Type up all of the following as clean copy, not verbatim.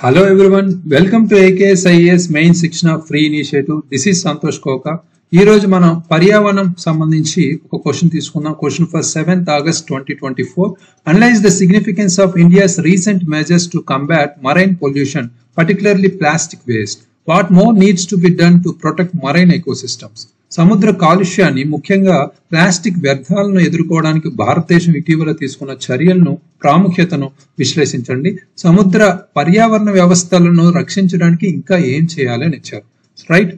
Hello everyone, welcome to AKSIS main section of free initiative. This is Santosh Koka. ఈ రోజు మనం పర్యావరణం సంబంధించి ఒక క్వశ్చన్ తీసుకుందాం. Question for 7th August 2024. Analyze the significance of India's recent measures to combat marine pollution, particularly plastic waste. What more needs to be done to protect marine ecosystems? సముద్ర కాలుష్యాన్ని ముఖ్యంగా ప్లాస్టిక్ వ్యర్థాలను ఎదుర్కోవడానికి భారతదేశం ఇటీవల తీసుకున్న చర్యలను ప్రాముఖ్యతను విశ్లేషించండి. సముద్ర పర్యావరణ వ్యవస్థలను రక్షించడానికి ఇంకా ఏం చేయాలి అని ఇచ్చారు. రైట్,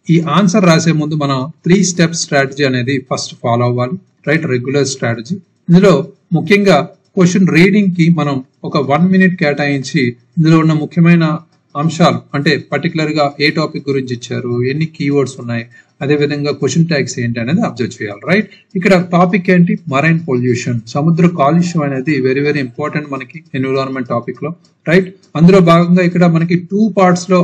ఈ ఆన్సర్ రాసే ముందు మనం 3 స్టెప్ స్ట్రాటజీ అనేది ఫస్ట్ ఫాలో అవ్వాలి. Right, regular strategy. ఇందులో ముఖ్యంగా క్వశ్చన్ రీడింగ్ కి మనం ఒక 1 minute కేటాయించి ఇందులో ఉన్న ముఖ్యమైన అంశాలు అంటే పర్టికులర్ గా ఏ టాపిక్ గురించి ఇచ్చారు, ఎన్ని కీవర్డ్స్ ఉన్నాయి, అదే విధంగా క్వశ్చన్ ట్యాగ్స్ ఏంటి అనేది అబ్జర్వ్ చేయాలి. రైట్, ఇక్కడ టాపిక్ ఏంటి? మరైన్ పొల్యూషన్, సముద్ర కాలుష్యం అనేది వెరీ వెరీ ఇంపార్టెంట్ మనకి ఎన్విరాన్మెంట్ టాపిక్ లో. రైట్, అందులో భాగంగా ఇక్కడ మనకి 2 parts లో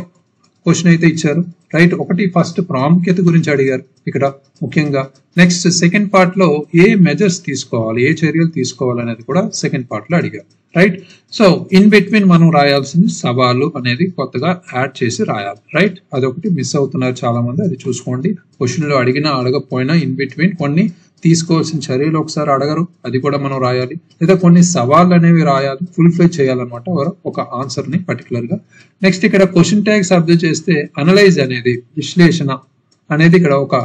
క్వశ్చన్ అయితే ఇచ్చారు. రైట్, ఒకటి ఫస్ట్ ప్రాముఖ్యత గురించి అడిగారు ఇక్కడ ముఖ్యంగా. నెక్స్ట్ సెకండ్ పార్ట్ లో ఏ మెజర్స్ తీసుకోవాలి, ఏ చర్యలు తీసుకోవాలి అనేది కూడా సెకండ్ పార్ట్ లో అడిగారు. రైట్, సో ఇన్ బిట్వీన్ మనం రాయాల్సింది సవాలు అనేది కొత్తగా యాడ్ చేసి రాయాలి. రైట్, అదొకటి మిస్ అవుతున్నారు చాలా మంది, అది చూసుకోండి. క్వశ్చన్ లో అడిగినా అడగకపోయినా ఇన్ బిట్వీన్ కొన్ని తీసుకోవాల్సిన చర్యలు ఒకసారి అడగరు, అది కూడా మనం రాయాలి. లేదా కొన్ని సవాళ్ళు అనేవి రాయాలి, ఫుల్ఫిల్ చేయాలన్నమాట ఒక ఆన్సర్ ని పర్టికులర్ గా. నెక్స్ట్ ఇక్కడ క్వశ్చన్ ట్యాగ్స్ అబ్జర్వ్ చేస్తే అనలైజ్ అనేది, విశ్లేషణ అనేది ఇక్కడ ఒక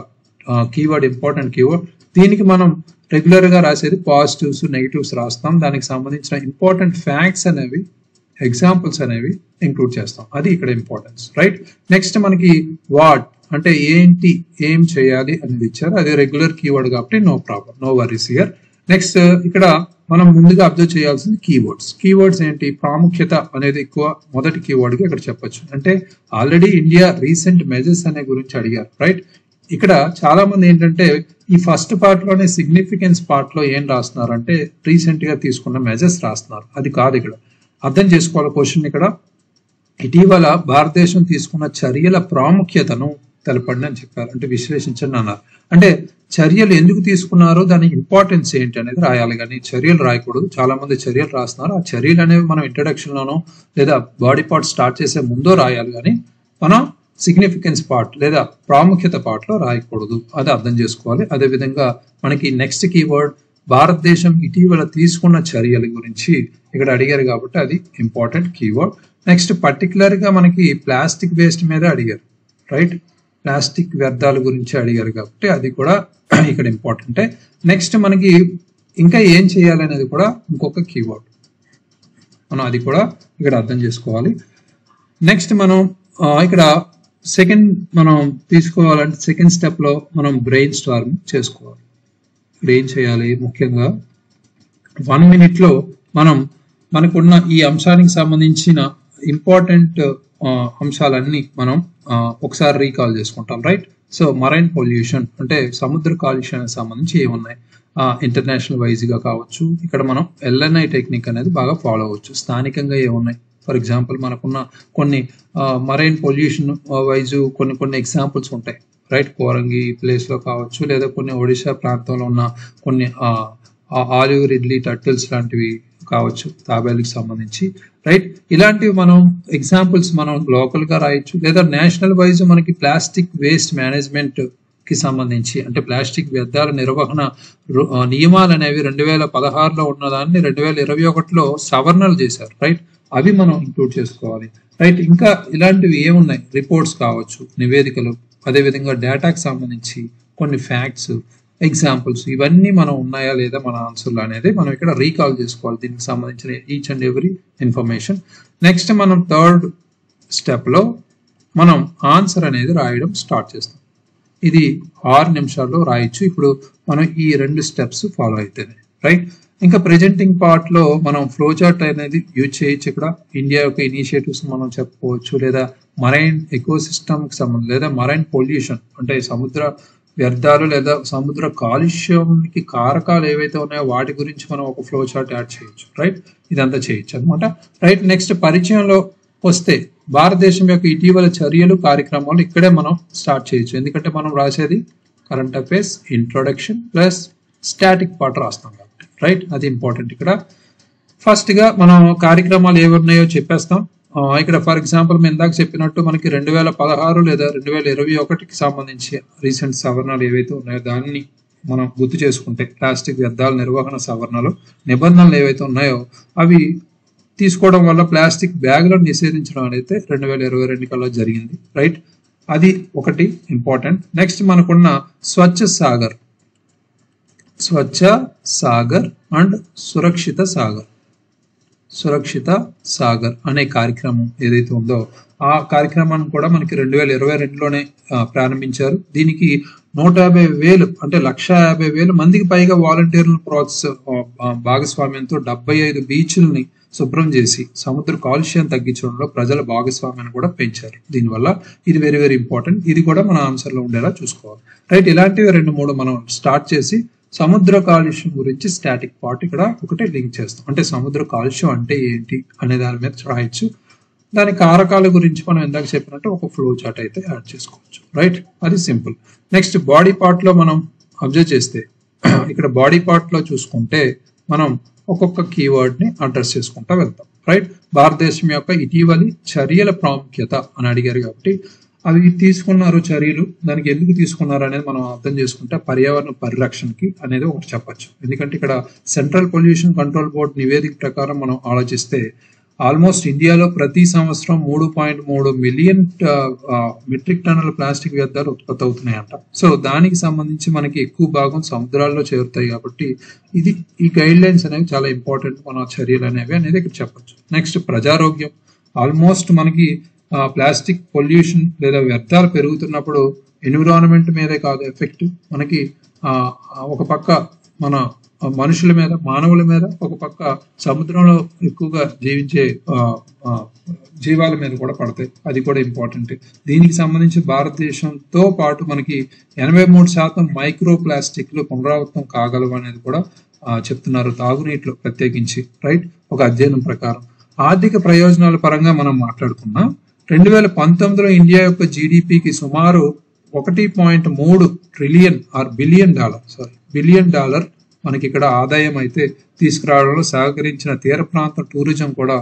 కీవర్డ్, ఇంపార్టెంట్ కీవర్డ్. దీనికి మనం రెగ్యులర్ గా రాసేది పాజిటివ్స్ నెగిటివ్స్ రాస్తాం, దానికి సంబంధించిన ఇంపార్టెంట్ ఫ్యాక్ట్స్ అనేవి ఎగ్జాంపుల్స్ అనేవి ఇంక్లూడ్ చేస్తాం, అది ఇక్కడ ఇంపార్టెన్స్. రైట్, నెక్స్ట్ మనకి వాట్ అంటే ఏంటి, ఏం చేయాలి అనేది ఇచ్చారు, అది రెగ్యులర్ కీవర్డ్ కాబట్టి no problem, no worries here. Next ఇక్కడ మనం ముందుగా అబ్జర్వ్ చేయాల్సింది కీవర్డ్స్. కీవర్డ్స్ ఏంటి? ప్రాముఖ్యత అనేది ఎక్కువ మొదటి కీవర్డ్ గా ఇక్కడ చెప్పొచ్చు. అంటే ఆల్రెడీ ఇండియా రీసెంట్ మెజర్స్ అనే గురించి అడిగారు. రైట్, ఇక్కడ చాలా మంది ఏంటంటే ఈ ఫస్ట్ పార్ట్ లోనే సిగ్నిఫికెన్స్ పార్ట్ లో ఏం రాస్తున్నారు అంటే రీసెంట్ గా తీసుకున్న మెజర్స్ రాస్తున్నారు, అది కాదు. ఇక్కడ అర్థం చేసుకోవాలి క్వశ్చన్. ఇక్కడ ఇటీవల భారతదేశం తీసుకున్న చర్యల ప్రాముఖ్యతను తెలపండి అని చెప్పారు, అంటే విశ్లేషించండి అన్నారు. అంటే చర్యలు ఎందుకు తీసుకున్నారో దాని ఇంపార్టెన్స్ ఏంటి అనేది రాయాలి, కానీ చర్యలు రాయకూడదు. చాలా మంది చర్యలు రాస్తున్నారు, ఆ చర్యలు అనేవి మనం ఇంట్రడక్షన్ లోనో లేదా బాడీ పార్ట్ స్టార్ట్ చేసే ముందో రాయాలి, కానీ మనం సిగ్నిఫికెన్స్ పార్ట్ లేదా ప్రాముఖ్యత పార్ట్ లో రాయకూడదు, అది అర్థం చేసుకోవాలి. అదే విధంగా మనకి నెక్స్ట్ కీవర్డ్ భారతదేశం ఇటీవల తీసుకున్న చర్యల గురించి ఇక్కడ అడిగారు కాబట్టి అది ఇంపార్టెంట్ కీవర్డ్. నెక్స్ట్ పర్టికులర్ గా మనకి ప్లాస్టిక్ వేస్ట్ మీద అడిగారు. రైట్, ప్లాస్టిక్ వ్యర్థాల గురించి అడిగారు కాబట్టి అది కూడా ఇక్కడ ఇంపార్టెంట్. నెక్స్ట్ మనకి ఇంకా ఏం చేయాలి అనేది కూడా ఇంకొక కీవర్డ్, మనం అది కూడా ఇక్కడ అర్థం చేసుకోవాలి. నెక్స్ట్ మనం ఇక్కడ సెకండ్ మనం తీసుకోవాలంటే సెకండ్ స్టెప్ లో మనం బ్రెయిన్ స్టార్మ్ చేసుకోవాలి. ఏం చేయాలి? ముఖ్యంగా 1 minute లో మనం మనకున్న ఈ అంశానికి సంబంధించిన ఇంపార్టెంట్ అంశాలన్నీ మనం ఒకసారి రీకాల్ చేసుకుంటాం. రైట్, సో మరైన్ పొల్యూషన్ అంటే సముద్ర కాలుష్యానికి సంబంధించి ఏమున్నాయి, ఇంటర్నేషనల్ వైజ్ గా కావచ్చు, ఇక్కడ మనం LNI టెక్నిక్ అనేది బాగా ఫాలో అవ్వచ్చు. స్థానికంగా ఏమున్నాయి, ఫర్ ఎగ్జాంపుల్ మనకున్న కొన్ని మరైన్ పొల్యూషన్ వైజ్ కొన్ని ఎగ్జాంపుల్స్ ఉంటాయి. రైట్, కోరంగి ప్లేస్ లో కావచ్చు, లేదా కొన్ని ఒడిశా ప్రాంతంలో ఉన్న కొన్ని ఆలివ్ రిడ్లీ టర్టిల్స్ లాంటివి కావచ్చు, తాబేలుకి సంబంధించి. రైట్, ఇలాంటివి మనం ఎగ్జాంపుల్స్ మనం లోకల్ గా రాయొచ్చు, లేదా నేషనల్ వైజ్ మనకి ప్లాస్టిక్ వేస్ట్ మేనేజ్మెంట్ కి సంబంధించి అంటే ప్లాస్టిక్ వ్యర్థాల నిర్వహణ నియమాలు అనేవి 2016లో ఉన్నదాన్ని 2021లో సవరణలు చేశారు. రైట్, అవి మనం ఇంక్లూడ్ చేసుకోవాలి. రైట్, ఇంకా ఇలాంటివి ఏమున్నాయి, రిపోర్ట్స్ కావచ్చు, నివేదికలు, అదేవిధంగా డేటాకి సంబంధించి కొన్ని ఫ్యాక్ట్స్, ఎగ్జాంపుల్స్, ఇవన్నీ మనం ఉన్నాయా లేదా మన ఆన్సర్లు అనేది మనం ఇక్కడ రీకాల్ చేసుకోవాలి, దీనికి సంబంధించిన each and every information. Next మనం థర్డ్ స్టెప్ లో మనం ఆన్సర్ అనేది రాయడం స్టార్ట్ చేస్తాం. ఇది 6 నిమిషాల్లో రాయొచ్చు ఇప్పుడు మనం ఈ 2 స్టెప్స్ ఫాలో అయితేనే. రైట్, ఇంకా ప్రెజెంటింగ్ పార్ట్ లో మనం ఫ్లో చార్ట్ అనేది యూజ్ చేయొచ్చు. ఇక్కడ ఇండియా యొక్క ఇనిషియేటివ్స్ మనం చెప్పుకోవచ్చు, లేదా మరైన్ ఎకోసిస్టమ్ కి సంబంధించి, లేదా మరైన్ పొల్యూషన్ అంటే సముద్ర వ్యర్థాలు లేదా సముద్ర కాలుష్యానికి కారకాలు ఏవైతే ఉన్నాయో వాటి గురించి మనం ఒక ఫ్లో చార్ట్ యాడ్ చేయొచ్చు. రైట్, ఇదంతా చేయొచ్చు అనమాట. రైట్, నెక్స్ట్ పరిచయంలో వస్తే భారతదేశం యొక్క ఇటీవల చర్యలు కార్యక్రమాలు ఇక్కడే మనం స్టార్ట్ చేయొచ్చు, ఎందుకంటే మనం రాసేది current affairs introduction plus static part రాస్తాం కాబట్టి. రైట్, అది ఇంపార్టెంట్. ఇక్కడ ఫస్ట్ గా మనం కార్యక్రమాలు ఏమున్నాయో చెప్పేస్తాం. ఇక్కడ ఫర్ ఎగ్జాంపుల్ మేము ఇందాక చెప్పినట్టు మనకి 2016 లేదా 2021కి సంబంధించి రీసెంట్ సవరణలు ఏవైతే ఉన్నాయో దాన్ని మనం గుర్తు చేసుకుంటే ప్లాస్టిక్ వ్యర్థాల నిర్వహణ సవరణలు నిబంధనలు ఏవైతే ఉన్నాయో అవి తీసుకోవడం వల్ల ప్లాస్టిక్ బ్యాగులను నిషేధించడం అనేది 2022 కల్లా జరిగింది, రైట్? అది ఒకటి ఇంపార్టెంట్. నెక్స్ట్ మనకున్న స్వచ్ఛ సాగర్ అండ్ సురక్షిత సాగర్ అనే కార్యక్రమం ఏదైతే ఉందో ఆ కార్యక్రమాన్ని కూడా మనకి 2022లోనే ప్రారంభించారు. దీనికి 150,000 అంటే 150,000 మందికి పైగా వాలంటీర్ల భాగస్వామ్యంతో 75 బీచ్లని శుభ్రం చేసి సముద్ర కాలుష్యం తగ్గించడంలో ప్రజల భాగస్వామ్యాన్ని కూడా పెంచారు. దీనివల్ల ఇది వెరీ వెరీ ఇంపార్టెంట్. ఇది కూడా మన ఆన్సర్లో ఉండేలా చూసుకోవాలి, రైట్? ఇలాంటివి 2-3 మనం స్టార్ట్ చేసి సముద్ర కాలుష్యం గురించి స్టాటిక్ పార్ట్ ఇక్కడ ఒకటే లింక్ చేస్తాం. అంటే సముద్ర కాలుష్యం అంటే ఏంటి అనే దాని మీద రాయొచ్చు. దాని కారకాల గురించి మనం ఇందాక చెప్పినట్టు ఒక ఫ్లో చార్ట్ అయితే యాడ్ చేసుకోవచ్చు, రైట్? అది సింపుల్. నెక్స్ట్ బాడీ పార్ట్ లో మనం అబ్జర్వ్ చేస్తే ఇక్కడ బాడీ పార్ట్ లో చూసుకుంటే మనం ఒక్కొక్క కీవర్డ్ ని అడ్రస్ చేసుకుంటా వెళ్తాం, రైట్? భారతదేశం యొక్క ఇటీవలి చర్యల ప్రాముఖ్యత అని అడిగారు కాబట్టి అవి తీసుకున్నారు చర్యలు, దానికి ఎందుకు తీసుకున్నారు అనేది మనం అర్థం చేసుకుంటే పర్యావరణ పరిరక్షణకి అనేది ఒకటి చెప్పచ్చు. ఎందుకంటే ఇక్కడ సెంట్రల్ పొల్యూషన్ కంట్రోల్ బోర్డ్ నివేదిక ప్రకారం మనం ఆలోచిస్తే ఆల్మోస్ట్ ఇండియాలో ప్రతి సంవత్సరం 3.3 మిలియన్ మెట్రిక్ టన్నుల ప్లాస్టిక్ వ్యర్థాలు ఉత్పత్తి అవుతున్నాయంట. సో దానికి సంబంధించి మనకి ఎక్కువ భాగం సముద్రాల్లో చేరుతాయి కాబట్టి ఈ గైడ్ లైన్స్ అనేవి చాలా ఇంపార్టెంట్ మన చర్యలు అనేవి అనేది ఇక్కడ చెప్పచ్చు. నెక్స్ట్ ప్రజారోగ్యం. ఆల్మోస్ట్ మనకి ప్లాస్టిక్ పొల్యూషన్ లేదా వ్యర్థాలు పెరుగుతున్నప్పుడు ఎన్విరాన్మెంట్ మీదే కాదు ఎఫెక్ట్, మనకి ఒక పక్క మన మనుషుల మీద, మానవుల మీద, ఒక పక్క సముద్రంలో ఎక్కువగా జీవించే జీవాల మీద కూడా పడతాయి. అది కూడా ఇంపార్టెంట్. దీనికి సంబంధించి భారతదేశంతో పాటు మనకి 83% మైక్రో ప్లాస్టిక్లు పునరావృతం కాగలవు అనేది కూడా చెప్తున్నారు తాగునీటిలో ప్రత్యేకించి, రైట్? ఒక అధ్యయనం ప్రకారం. ఆర్థిక ప్రయోజనాల పరంగా మనం మాట్లాడుకున్నాం. 2019లో ఇండియా యొక్క జీడిపికి సుమారు 1.3 ట్రిలియన్ ఆర్ బిలియన్ డాలర్ మనకి ఇక్కడ ఆదాయం అయితే తీసుకురావడంలో సహకరించిన తీర ప్రాంత టూరిజం కూడా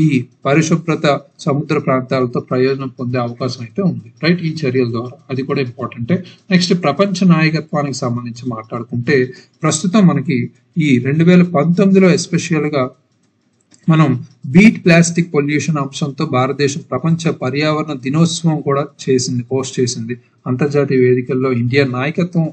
ఈ పరిశుభ్రత సముద్ర ప్రాంతాలతో ప్రయోజనం పొందే అవకాశం అయితే ఉంది, రైట్? ఈ చర్యల ద్వారా. అది కూడా ఇంపార్టెంటే. నెక్స్ట్ ప్రపంచ నాయకత్వానికి సంబంధించి మాట్లాడుకుంటే ప్రస్తుతం మనకి ఈ 2019లో ఎస్పెషల్గా మనం బీట్ ప్లాస్టిక్ పొల్యూషన్ అంశంతో భారతదేశం ప్రపంచ పర్యావరణ దినోత్సవం కూడా పోస్ట్ చేసింది. అంతర్జాతీయ వేదికల్లో ఇండియా నాయకత్వం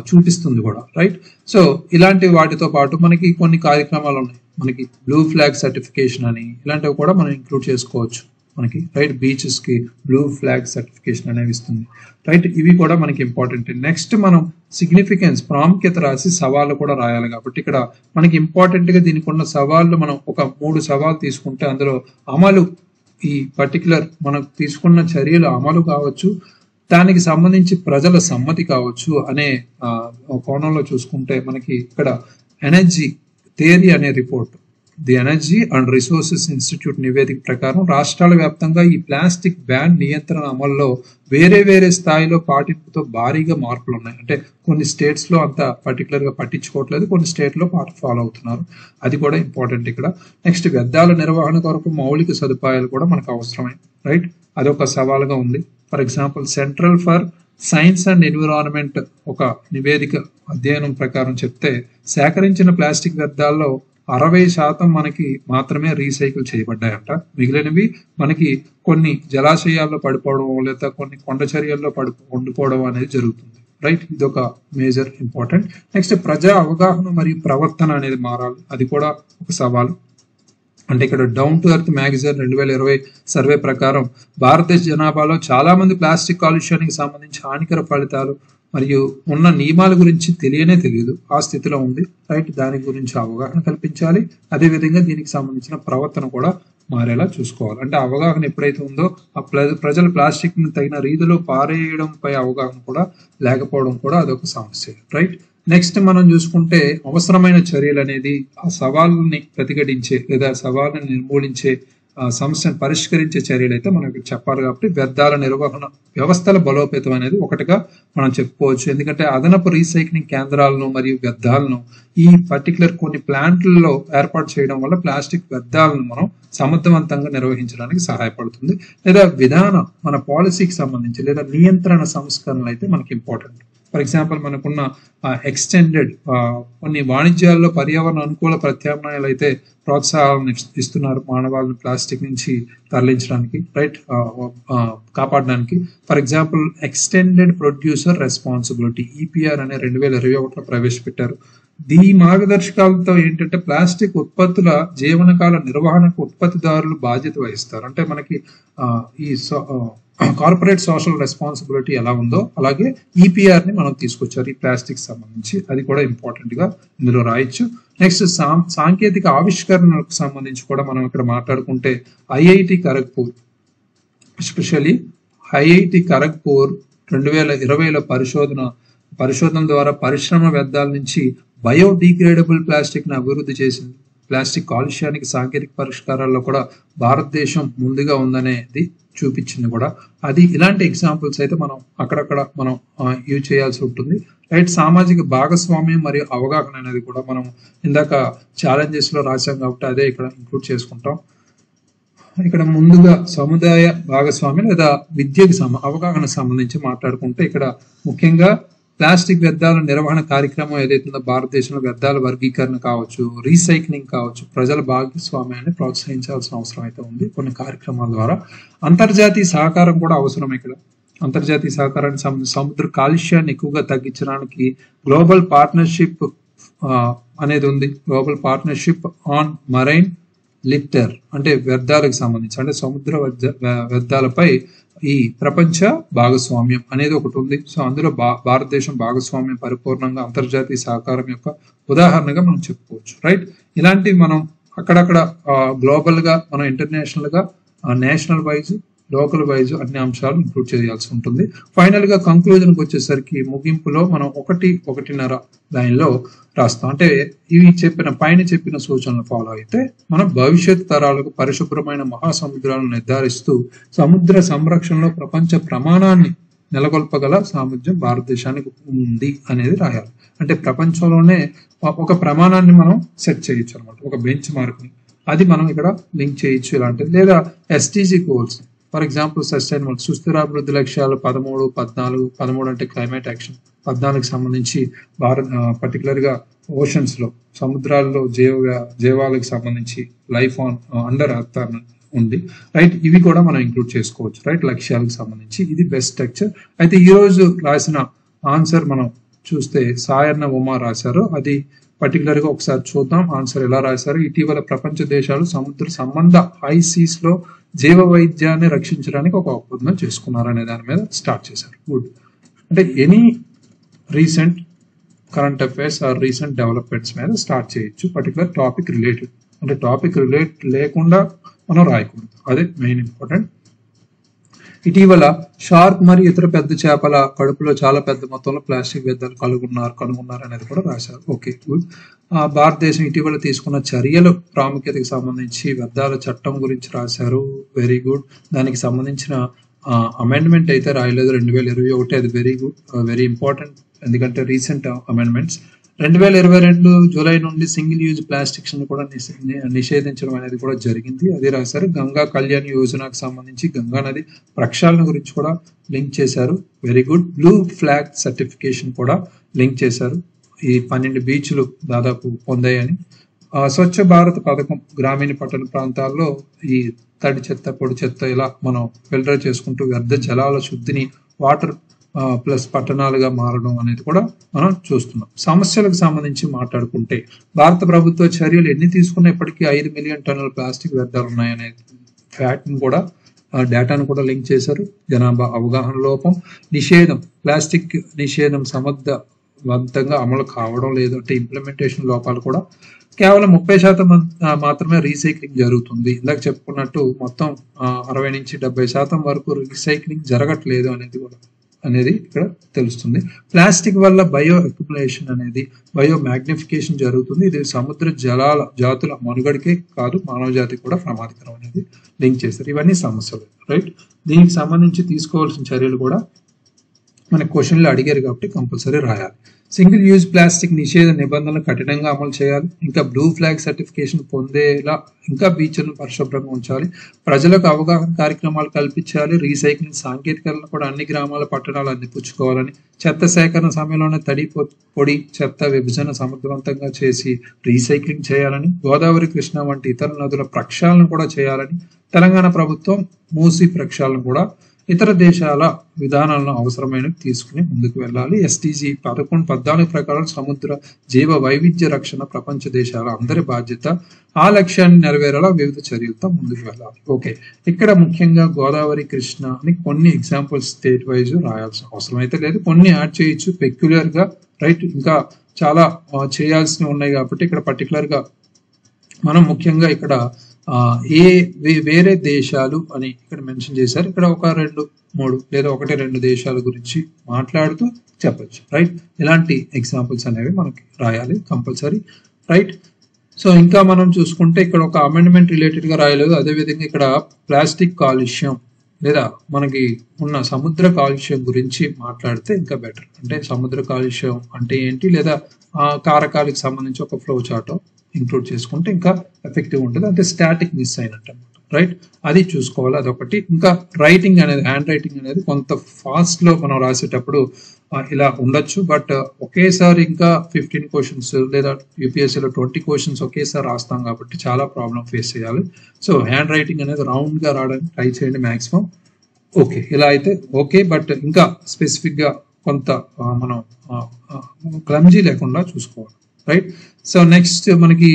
చూపిస్తుంది కూడా, రైట్? సో ఇలాంటి వాటితో పాటు మనకి కొన్ని కార్యక్రమాలు ఉన్నాయి. మనకి బ్లూ ఫ్లాగ్ సర్టిఫికేషన్ అని ఇలాంటివి కూడా మనం ఇంక్లూడ్ చేసుకోవచ్చు మనకి, రైట్? బీచెస్ కి బ్లూ ఫ్లాగ్ సర్టిఫికేషన్ అనేవి ఇస్తుంది, రైట్? ఇవి కూడా మనకి ఇంపార్టెంట్. నెక్స్ట్ మనం సిగ్నిఫికెన్స్ ప్రాముఖ్యత రాసి సవాళ్ళు కూడా రాయాలి కాబట్టి ఇక్కడ మనకి ఇంపార్టెంట్ గా దీనికి ఉన్న సవాళ్ళు మనం ఒక 3 సవాళ్ళు తీసుకుంటే అందులో అమలు, ఈ పర్టికులర్ మనం తీసుకున్న చర్యలు అమలు కావచ్చు, దానికి సంబంధించి ప్రజల సమ్మతి కావచ్చు అనే కోణంలో చూసుకుంటే మనకి ఇక్కడ ఎనర్జీ థియరీ అనే report, the energy and resources institute నివేదిక ప్రకారం రాష్ట్రాల వ్యాప్తంగా ఈ ప్లాస్టిక్ బ్యాన్ నియంత్రణ అమల్లో వేరే స్థాయిలో పాటింపుతో భారీగా మార్పులు ఉన్నాయి. అంటే కొన్ని స్టేట్స్ లో అంత పర్టికులర్ గా పట్టించుకోవట్లేదు, కొన్ని స్టేట్ లో ఫాలో అవుతున్నారు. అది కూడా ఇంపార్టెంట్ ఇక్కడ. నెక్స్ట్ వ్యర్థాల నిర్వహణ కొరకు మౌలిక సదుపాయాలు కూడా మనకు అవసరమే, రైట్? అదొక సవాలుగా ఉంది. For example central for science and environment ఒక నివేదిక అధ్యయనం ప్రకారం చెప్తే సేకరించిన ప్లాస్టిక్ వ్యర్థాల్లో 60% మనకి మాత్రమే రీసైకిల్ చేయబడ్డాయంట. మిగిలినవి మనకి కొన్ని జలాశయాల్లో పడిపోవడం లేదా కొన్ని కొండ చర్యల్లో ఉండిపోవడం అనేది జరుగుతుంది, రైట్? ఇది ఒక మేజర్ ఇంపార్టెంట్. నెక్స్ట్ ప్రజా అవగాహన మరియు ప్రవర్తన అనేది మారాలి. అది కూడా ఒక సవాలు. అంటే ఇక్కడ down to earth magazine 2020 survey ప్రకారం భారతదేశ జనాభాలో చాలా మంది ప్లాస్టిక్ కాలుష్యానికి సంబంధించి హానికర ఫలితాలు మరియు ఉన్న నియమాల గురించి తెలియదు, ఆ స్థితిలో ఉంది, రైట్? దాని గురించి అవగాహన కల్పించాలి. అదేవిధంగా దీనికి సంబంధించిన ప్రవర్తన కూడా మారేలా చూసుకోవాలి. అంటే అవగాహన ఎప్పుడైతే ఉందో ఆ ప్రజలు ప్లాస్టిక్ ని తగిన రీతిలో పారేయడంపై అవగాహన కూడా లేకపోవడం కూడా అదొక సమస్య, రైట్? నెక్స్ట్ మనం చూసుకుంటే అవసరమైన చర్యలు అనేది ఆ సవాళ్ళని ప్రతిఘటించే లేదా సవాళ్ళని నిర్మూలించే సమస్యను పరిష్కరించే చర్యలు అయితే మనకి చెప్పాలి కాబట్టి వ్యర్థాల నిర్వహణ వ్యవస్థల బలోపేతం అనేది ఒకటిగా మనం చెప్పుకోవచ్చు. ఎందుకంటే అదనపు రీసైక్లింగ్ కేంద్రాలను మరియు వ్యర్థాలను ఈ పర్టికులర్ కొన్ని ప్లాంట్లలో ఏర్పాటు చేయడం వల్ల ప్లాస్టిక్ వ్యర్థాలను మనం సమర్థవంతంగా నిర్వహించడానికి సహాయపడుతుంది. లేదా విధానం మన పాలసీకి సంబంధించి లేదా నియంత్రణ సంస్కరణలు అయితే మనకి ఇంపార్టెంట్. ఫర్ ఎగ్జాంపుల్ మనకున్న ఎక్స్టెండెడ్ కొన్ని వాణిజ్యాల్లో పర్యావరణ అనుకూల ప్రత్యామ్నాయాలు అయితే ప్రోత్సాహాలను ఇస్తున్నారు మానవాళిని ప్లాస్టిక్ నుంచి తరలించడానికి, రైట్, కాపాడడానికి. For example extended producer responsibility EPR అనే 2021లో ప్రవేశపెట్టారు. ఈ మార్గదర్శకాలతో ఏంటంటే ప్లాస్టిక్ ఉత్పత్తుల జీవనకాల నిర్వహణకు ఉత్పత్తిదారులు బాధ్యత వహిస్తారు. అంటే మనకి ఈ కార్పొరేట్ సోషల్ రెస్పాన్సిబిలిటీ ఎలా ఉందో అలాగే ఈపీఆర్ ని మనం తీసుకొచ్చారు ఈ ప్లాస్టిక్ సంబంధించి. అది కూడా ఇంపార్టెంట్ గా ఇందులో రాయొచ్చు. నెక్స్ట్ సాంకేతిక ఆవిష్కరణలకు సంబంధించి కూడా మనం ఇక్కడ మాట్లాడుకుంటే IIT Kharagpur, especially IIT Kharagpur 2020లో పరిశోధన ద్వారా పరిశ్రమ వ్యర్థాల నుంచి బయోడిగ్రేడబుల్ ప్లాస్టిక్ ని అభివృద్ధి చేసింది. ప్లాస్టిక్ కాలుష్యానికి సాంకేతిక పరిష్కారాల్లో కూడా భారతదేశం ముందుగా ఉందనేది చూపించింది కూడా. అది ఇలాంటి ఎగ్జాంపుల్స్ అయితే మనం అక్కడక్కడ మనం యూజ్ చేయాల్సి ఉంటుంది, రైట్. సామాజిక భాగస్వామ్యం మరియు అవగాహన అనేది కూడా మనం ఇందాక ఛాలెంజెస్ లో రాసాం కాబట్టి అదే ఇక్కడ ఇంక్లూడ్ చేసుకుంటాం. ఇక్కడ ముందుగా సముదాయ భాగస్వామ్యం లేదా విద్యకు అవగాహన సంబంధించి మాట్లాడుకుంటే ఇక్కడ ముఖ్యంగా ప్లాస్టిక్ వ్యర్థాల నిర్వహణ కార్యక్రమం ఏదైతుందో భారతదేశంలో వ్యర్థాల వర్గీకరణ కావచ్చు, రీసైక్లింగ్ కావచ్చు, ప్రజల భాగస్వామ్యాన్ని ప్రోత్సహించాల్సిన అవసరం అయితే ఉంది కొన్ని కార్యక్రమాల ద్వారా. అంతర్జాతీయ సహకారం కూడా అవసరం. ఇక్కడ అంతర్జాతీయ సహకారానికి సంబంధించి సముద్ర కాలుష్యాన్ని ఎక్కువగా తగ్గించడానికి గ్లోబల్ పార్ట్నర్షిప్ అనేది ఉంది. Global partnership on marine litter అంటే వ్యర్థాలకు సంబంధించి, అంటే సముద్ర వ్యర్థాలపై ఈ ప్రపంచ భాగస్వామ్యం అనేది ఒకటి ఉంది. సో అందులో భారతదేశం భాగస్వామ్యం పరిపూర్ణంగా అంతర్జాతీయ సహకారం యొక్క ఉదాహరణగా మనం చెప్పుకోవచ్చు, రైట్. ఇలాంటివి మనం అక్కడక్కడ గ్లోబల్ గా మనం ఇంటర్నేషనల్ గా నేషనల్ వైజ్ లోకల్ వైజ్ అన్ని అంశాలు ఇంక్లూడ్ చేయాల్సి ఉంటుంది. ఫైనల్ గా కంక్లూజన్కి వచ్చేసరికి ముగింపులో మనం 1.5 లైన్ లో రాస్తాం. అంటే ఇవి పైన చెప్పిన సూచనలు ఫాలో అయితే మనం భవిష్యత్ తరాలకు పరిశుభ్రమైన మహాసముద్రాలను నిర్ధారిస్తూ సముద్ర సంరక్షణలో ప్రపంచ ప్రమాణాన్ని నెలకొల్పగల సామర్థ్యం భారతదేశానికి ఉంది అనేది రాయాలి. అంటే ప్రపంచంలోనే ఒక ప్రమాణాన్ని మనం సెట్ చేయొచ్చు అనమాట, ఒక బెంచ్ మార్క్ ని. అది మనం ఇక్కడ లింక్ చేయొచ్చు ఇలాంటిది. లేదా SDG goals, for example sustainable సుస్థిరాభివృద్ధి లక్ష్యాలు 13, 14, 13 అంటే క్లైమేట్ యాక్షన్, 14కి సంబంధించి పర్టికులర్ గా ఓషన్స్ లో సముద్రాల్లో జీవాలకు సంబంధించి లైఫ్ ఆన్ అండర్ అర్త్ ఉంది, రైట్. ఇవి కూడా మనం ఇంక్లూడ్ చేసుకోవచ్చు, రైట్, లక్ష్యాలకు సంబంధించి. ఇది బెస్ట్ స్ట్రక్చర్. అయితే ఈ రోజు రాసిన ఆన్సర్ మనం చూస్తే సాయన్న ఉమా రాశారు. అది పర్టికులర్ గా ఒకసారి చూద్దాం ఆన్సర్ ఎలా రాశారు. ఇటీవల ప్రపంచ దేశాలు సముద్ర సంబంధ హై సీస్ లో జీవ వైద్యాన్ని రక్షించడానికి ఒక ఒప్పందం చేసుకున్నారు అనే దాని మీద స్టార్ట్ చేశారు. గుడ్. అంటే any recent current affairs or recent developments మీద స్టార్ట్ చేయొచ్చు, పర్టికులర్ టాపిక్ రిలేటెడ్. అంటే టాపిక్ రిలేట్ లేకుండా మనం రాయకూడదు, అదే మెయిన్ ఇంపార్టెంట్. ఇటీవల షార్క్ మరియు ఇతర పెద్ద చేపల కడుపులో చాలా పెద్ద మొత్తంలో ప్లాస్టిక్ వ్యర్థాలు కనుగొన్నారు అనేది కూడా రాశారు. Okay, good. భారతదేశం ఇటీవల తీసుకున్న చర్యలు ప్రాముఖ్యతకు సంబంధించి వ్యర్థాల చట్టం గురించి రాశారు. Very good. దానికి సంబంధించిన అమెండ్మెంట్ అయితే రాయలేదు 2021. అది వెరీ గుడ్, వెరీ ఇంపార్టెంట్, ఎందుకంటే రీసెంట్ అమెండ్మెంట్స్. 2022 జూలై నుండి సింగిల్ యూజ్ ప్లాస్టిక్స్ ని కూడా నిషేధించడం అనేది కూడా జరిగింది, అది రాశారు. గంగా కళ్యాణ్ యోజనకు సంబంధించి గంగా నది ప్రక్షాళన గురించి కూడా లింక్ చేశారు. Very good. Blue flag certification కూడా లింక్ చేశారు. ఈ 12 బీచ్లు దాదాపు పొందాయని. స్వచ్ఛ భారత్ పథకం గ్రామీణ పట్టణ ప్రాంతాల్లో ఈ తడి చెత్త పొడి చెత్త ఇలా మనం ఫిల్టర్ చేసుకుంటూ వ్యర్థ జలాల శుద్ధిని వాటర్ ప్లస్ పట్టణాలుగా మారడం అనేది కూడా మనం చూస్తున్నాం. సమస్యలకు సంబంధించి మాట్లాడుకుంటే భారత ప్రభుత్వ చర్యలు ఎన్ని తీసుకున్నా ఇప్పటికీ 5 మిలియన్ టన్నుల ప్లాస్టిక్ వ్యర్థాలు ఉన్నాయనే ఫ్యాక్ట్ ని కూడా డేటాను కూడా లింక్ చేశారు. జనాభా అవగాహన లోపం, నిషేధం, ప్లాస్టిక్ నిషేధం సమర్థవంతంగా అమలు కావడం లేదు, అంటే ఇంప్లిమెంటేషన్ లోపాలు కూడా. కేవలం 30% మాత్రమే రీసైక్లింగ్ జరుగుతుంది. ఇందాక చెప్పుకున్నట్టు మొత్తం 60 నుంచి 70% వరకు రీసైక్లింగ్ జరగట్లేదు అనేది ఇక్కడ తెలుస్తుంది. ప్లాస్టిక్ వల్ల బయో అక్యుములేషన్ అనేది బయో మ్యాగ్నిఫికేషన్ జరుగుతుంది. ఇది సముద్ర జలాల జాతుల మనుగడికే కాదు మానవ జాతికి కూడా ప్రమాదకరం అనేది లింక్ చేశారు. ఇవన్నీ సమస్యలు, రైట్. దీనికి సంబంధించి తీసుకోవాల్సిన చర్యలు కూడా మన క్వశ్చన్లో అడిగారు కాబట్టి కంపల్సరీ రాయాలి. సింగిల్ యూజ్ ప్లాస్టిక్ నిషేధ నిబంధనలు కఠినంగా అమలు చేయాలి. ఇంకా బ్లూ ఫ్లాగ్ సర్టిఫికేషన్ పొందేలా ఇంకా బీచ్లను పరిశుభ్రంగా ఉంచాలి. ప్రజలకు అవగాహన కార్యక్రమాలు కల్పించాలి. రీసైక్లింగ్ సాంకేతికతలను కూడా అన్ని గ్రామాల పట్టణాలు అందిపుచ్చుకోవాలని, చెత్త సేకరణ సమయంలోనే తడి పొడి చెత్త విభజన సమర్థవంతంగా చేసి రీసైక్లింగ్ చేయాలని, గోదావరి కృష్ణ వంటి ఇతర నదుల ప్రక్షాళన కూడా చేయాలని, తెలంగాణ ప్రభుత్వం మూసీ ప్రక్షాళన కూడా ఇతర దేశాల విధానాలను అవసరమైనవి తీసుకుని ముందుకు వెళ్ళాలి. ఎస్టీజీ 14 ప్రకారం సముద్ర జీవ వైవిధ్య రక్షణ ప్రపంచ దేశాల అందరి బాధ్యత. ఆ లక్ష్యాన్ని నెరవేరేలా వివిధ చర్యలతో ముందుకు వెళ్ళాలి. ఓకే, ఇక్కడ ముఖ్యంగా గోదావరి కృష్ణ అని కొన్ని ఎగ్జాంపుల్స్ స్టేట్ వైజ్ రాయాల్సిన అవసరం అయితే లేదు, కొన్ని యాడ్ చేయొచ్చు పెక్యులర్ గా, రైట్. ఇంకా చాలా చేయాల్సినవి ఉన్నాయి కాబట్టి ఇక్కడ పర్టికులర్ గా మనం ముఖ్యంగా ఇక్కడ వేరే దేశాలు అని ఇక్కడ మెన్షన్ చేశారు. ఇక్కడ 1, 2, 3 లేదా 1, 2 దేశాల గురించి మాట్లాడుతూ చెప్పచ్చు, రైట్. ఇలాంటి ఎగ్జాంపుల్స్ అనేవి మనకి రాయాలి కంపల్సరీ, రైట్. సో ఇంకా మనం చూసుకుంటే ఇక్కడ ఒక అమెండ్మెంట్ రిలేటెడ్ గా రాయలేదు. అదేవిధంగా ఇక్కడ ప్లాస్టిక్ కాలుష్యం లేదా మనకి ఉన్న సముద్ర కాలుష్యం గురించి మాట్లాడితే ఇంకా బెటర్. అంటే సముద్ర కాలుష్యం అంటే ఏంటి, లేదా కారకాలకు సంబంధించి ఒక ఫ్లో చార్ట్ ఇంక్లూడ్ చేసుకుంటే ఇంకా ఎఫెక్టివ్ ఉంటుంది. అంటే స్టాటిక్ మిస్ అయినట్టు అనమాట, రైట్. అది చూసుకోవాలి, అదొకటి. ఇంకా రైటింగ్ అనేది, హ్యాండ్ రైటింగ్ అనేది కొంత ఫాస్ట్ లో మనం రాసేటప్పుడు ఇలా ఉండొచ్చు. బట్ ఒకేసారి ఇంకా 15 క్వశ్చన్స్ లేదా యూపీఎస్సీలో 20 క్వశ్చన్స్ ఒకేసారి రాస్తాం కాబట్టి చాలా ప్రాబ్లం ఫేస్ చేయాలి. సో హ్యాండ్ రైటింగ్ అనేది రౌండ్ గా రావడానికి ట్రై చేయండి మాక్సిమం. ఓకే, ఇలా అయితే ఓకే. బట్ ఇంకా స్పెసిఫిక్ గా కొంత మనం క్లమ్జీ లేకుండా చూసుకోవాలి, రైట్. సో నెక్స్ట్ మనకి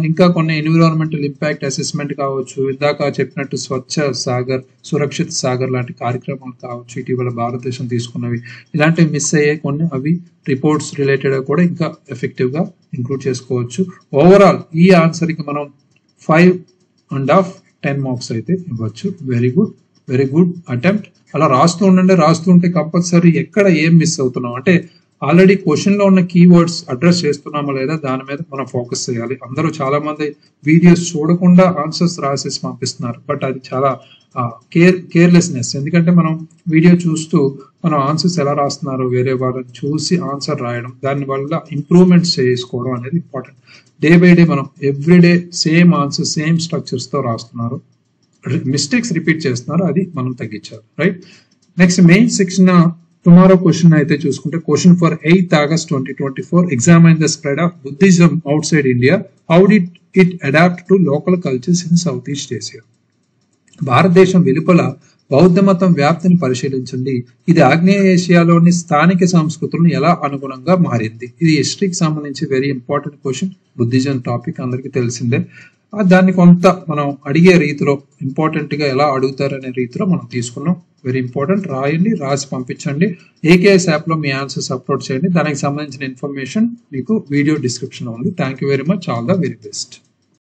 ఇంకా కొన్ని ఎన్విరాన్మెంటల్ ఇంపాక్ట్ అసెస్మెంట్ కావచ్చు, ఇందాక చెప్పినట్టు స్వచ్ఛ సాగర్, సురక్షిత్ సాగర్ లాంటి కార్యక్రమాలు కావచ్చు, ఇటీవల భారతదేశం తీసుకున్నవి, ఇలాంటివి మిస్ అయ్యే కొన్ని, అవి రిపోర్ట్స్ రిలేటెడ్ కూడా ఇంకా ఎఫెక్టివ్ గా ఇంక్లూడ్ చేసుకోవచ్చు. ఓవరాల్ ఈ ఆన్సర్ కి మనం 5.5 10 మార్క్స్ అయితే ఇవ్వచ్చు. Very good attempt. అలా రాస్తూ ఉండండి, రాస్తుంటే కంపల్సరీ ఎక్కడ ఏం మిస్ అవుతున్నాం అంటే ఆల్రెడీ క్వశ్చన్ లో ఉన్న కీవర్డ్స్ అడ్రస్ చేస్తున్నామా లేదా దాని మీద మనం ఫోకస్ చేయాలి. అందరూ చాలా మంది వీడియోస్ చూడకుండా ఆన్సర్స్ రాసేసి పంపిస్తున్నారు, బట్ అది చాలా కేర్లెస్నెస్. ఎందుకంటే మనం వీడియో చూస్తూ మనం ఆన్సర్స్ ఎలా రాస్తున్నారు వేరే వాళ్ళని చూసి ఆన్సర్ రాయడం, దాని వల్ల ఇంప్రూవ్మెంట్స్ చేసుకోవడం అనేది ఇంపార్టెంట్. డే బై డే మనం everyday same answer same structures తో రాస్తున్నారు, మిస్టేక్స్ రిపీట్ చేస్తున్నారు, అది మనం తగ్గించాలి, right. Next main section tomorrow question అయితే చూసుకుంటే, question for 8th August 2024, examine the spread of Buddhism outside India, how did it adapt to local cultures in South East Asia. భారతదేశం వెలుపల బౌద్ధ మతం వ్యాప్తిని పరిశీలించండి. ఇది ఆగ్నేయ ఏషియాలోని స్థానిక సంస్కృతులను ఎలా అనుగుణంగా మారింది. ఇది హిస్టరీకి సంబంధించి very important question. Buddhism topic అందరికీ తెలిసిందే. దాన్ని కొంత మనం అడిగే రీతిలో, ఇంపార్టెంట్ గా ఎలా అడుగుతారు అనే రీతిలో మనం తీసుకున్నాం. Very important. రాయండి, రాసి పంపించండి. ఏకేఎస్ యాప్ లో మీ ఆన్సర్స్ అప్లోడ్ చేయండి. దానికి సంబంధించిన ఇన్ఫర్మేషన్ మీకు వీడియో డిస్క్రిప్షన్ లో ఉంది. Thank you very much. All the very best.